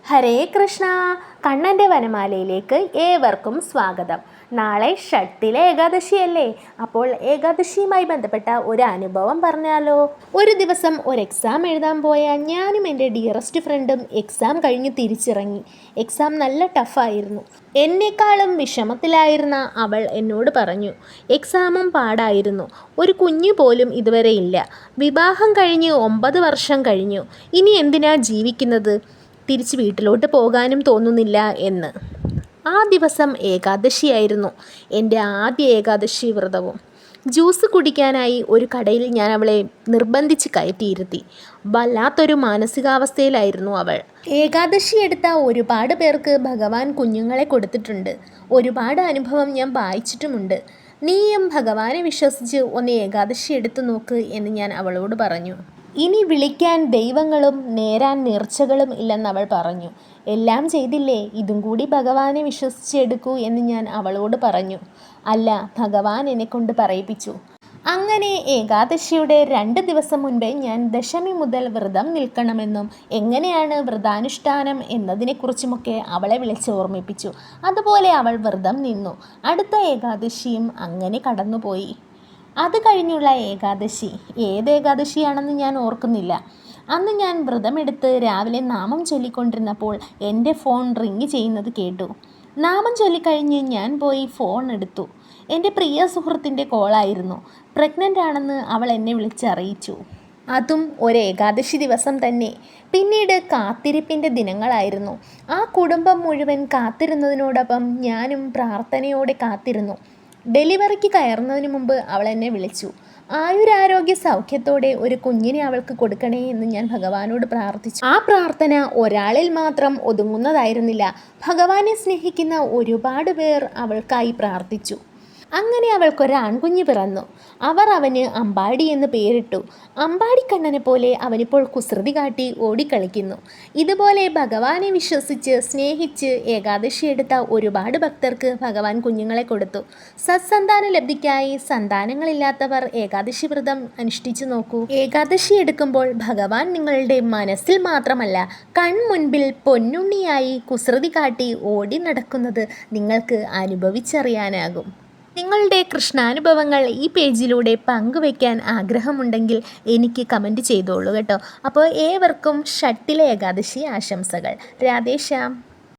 ഹരേ കൃഷ്ണ. കണ്ണൻ്റെ വനമാലയിലേക്ക് ഏവർക്കും സ്വാഗതം. നാളെ ഷട്ടിലെ ഏകാദശിയല്ലേ? അപ്പോൾ ഏകാദശിയുമായി ബന്ധപ്പെട്ട ഒരു അനുഭവം പറഞ്ഞാലോ? ഒരു ദിവസം ഒരു എക്സാം എഴുതാൻ പോയ ഞാനും എൻ്റെ ഡിയറസ്റ്റ് ഫ്രണ്ടും എക്സാം കഴിഞ്ഞ് തിരിച്ചിറങ്ങി. എക്സാം നല്ല ടഫായിരുന്നു. എന്നെക്കാളും വിഷമത്തിലായിരുന്ന അവൾ എന്നോട് പറഞ്ഞു, എക്സാമും പാടായിരുന്നു, ഒരു കുഞ്ഞു പോലും ഇതുവരെ ഇല്ല, വിവാഹം കഴിഞ്ഞ് 9 വർഷം കഴിഞ്ഞു, ഇനി എന്തിനാ ജീവിക്കുന്നത്, തിരിച്ച് വീട്ടിലോട്ട് പോകാനും തോന്നുന്നില്ല എന്ന്. ആ ദിവസം ഏകാദശിയായിരുന്നു, എൻ്റെ ആദ്യ ഏകാദശി വ്രതവും. ജ്യൂസ് കുടിക്കാനായി ഒരു കടയിൽ ഞാൻ അവളെ നിർബന്ധിച്ച് കയറ്റിയിരുത്തി. വല്ലാത്തൊരു മാനസികാവസ്ഥയിലായിരുന്നു അവൾ. ഏകാദശി എടുത്ത ഒരുപാട് പേർക്ക് ഭഗവാൻ കുഞ്ഞുങ്ങളെ കൊടുത്തിട്ടുണ്ട്. ഒരുപാട് അനുഭവം ഞാൻ വായിച്ചിട്ടുമുണ്ട്. നീയും ഭഗവാനെ വിശ്വസിച്ച് ഒന്ന് ഏകാദശി എടുത്തു നോക്ക് എന്ന് ഞാൻ അവളോട് പറഞ്ഞു. ഇനി വിളിക്കാൻ ദൈവങ്ങളും നേരാൻ നേർച്ചകളും ഇല്ലെന്ന് അവൾ പറഞ്ഞു. എല്ലാം ചെയ്തില്ലേ, ഇതും കൂടി ഭഗവാനെ വിശ്വസിച്ചെടുക്കൂ എന്ന് ഞാൻ അവളോട് പറഞ്ഞു. അല്ല, ഭഗവാൻ എന്നെക്കൊണ്ട് പറയിപ്പിച്ചു. അങ്ങനെ ഏകാദശിയുടെ 2 ദിവസം മുൻപേ ഞാൻ ദശമി മുതൽ വ്രതം നിൽക്കണമെന്നും എങ്ങനെയാണ് വ്രതാനുഷ്ഠാനം എന്നതിനെക്കുറിച്ചുമൊക്കെ അവളെ വിളിച്ച് ഓർമ്മിപ്പിച്ചു. അതുപോലെ അവൾ വ്രതം നിന്നു. അടുത്ത ഏകാദശിയും അങ്ങനെ കടന്നുപോയി. അത് കഴിഞ്ഞുള്ള ഏകാദശി ഏത് ഏകാദശിയാണെന്ന് ഞാൻ ഓർക്കുന്നില്ല. അന്ന് ഞാൻ വ്രതമെടുത്ത് രാവിലെ നാമം ചൊല്ലിക്കൊണ്ടിരുന്നപ്പോൾ എൻ്റെ ഫോൺ റിങ് ചെയ്യുന്നത് കേട്ടു. നാമം ചൊല്ലിക്കഴിഞ്ഞ് ഞാൻ പോയി ഫോൺ എടുത്തു. എൻ്റെ പ്രിയ സുഹൃത്തിൻ്റെ കോളായിരുന്നു. പ്രഗ്നൻ്റ് ആണെന്ന് അവൾ എന്നെ വിളിച്ചറിയിച്ചു. അതും ഒരു ഏകാദശി ദിവസം തന്നെ. പിന്നീട് കാത്തിരിപ്പിൻ്റെ ദിനങ്ങളായിരുന്നു. ആ കുടുംബം മുഴുവൻ കാത്തിരുന്നതിനോടൊപ്പം ഞാനും പ്രാർത്ഥനയോടെ കാത്തിരുന്നു. ഡെലിവറിക്ക് കയറുന്നതിന് മുമ്പ് അവൾ എന്നെ വിളിച്ചു. ആയുരാരോഗ്യ സൗഖ്യത്തോടെ ഒരു കുഞ്ഞിനെ അവൾക്ക് കൊടുക്കണേ എന്ന് ഞാൻ ഭഗവാനോട് പ്രാർത്ഥിച്ചു. ആ പ്രാർത്ഥന ഒരാളിൽ മാത്രം ഒതുങ്ങുന്നതായിരുന്നില്ല. ഭഗവാനെ സ്നേഹിക്കുന്ന ഒരുപാട് പേർ അവൾക്കായി പ്രാർത്ഥിച്ചു. അങ്ങനെ അവൾക്കൊരാൺകുഞ്ഞ് പിറന്നു. അവർ അവന് അമ്പാടി എന്ന് പേരിട്ടു. അമ്പാടിക്കണ്ണനെ പോലെ അവനിപ്പോൾ കുസൃതി കാട്ടി ഓടിക്കളിക്കുന്നു. ഇതുപോലെ ഭഗവാനെ വിശ്വസിച്ച് സ്നേഹിച്ച് ഏകാദശി എടുത്ത ഒരുപാട് ഭക്തർക്ക് ഭഗവാൻ കുഞ്ഞുങ്ങളെ കൊടുത്തു. സത്സന്താന ലബ്ധിക്കായി സന്താനങ്ങളില്ലാത്തവർ ഏകാദശി വ്രതം അനുഷ്ഠിച്ചു നോക്കൂ. ഏകാദശി എടുക്കുമ്പോൾ ഭഗവാൻ നിങ്ങളുടെ മനസ്സിൽ മാത്രമല്ല കൺമുൻപിൽ പൊന്നുണ്ണിയായി കുസൃതി കാട്ടി ഓടി നടക്കുന്നത് നിങ്ങൾക്ക് അനുഭവിച്ചറിയാനാകും. നിങ്ങളുടെ കൃഷ്ണാനുഭവങ്ങൾ ഈ പേജിലൂടെ പങ്കുവയ്ക്കാൻ ആഗ്രഹമുണ്ടെങ്കിൽ എനിക്ക് കമൻറ്റ് ചെയ്തോളൂ കേട്ടോ. അപ്പോൾ ഏവർക്കും ഷട്ടിലെ ഏകാദശി ആശംസകൾ. രാധേശ്യാം.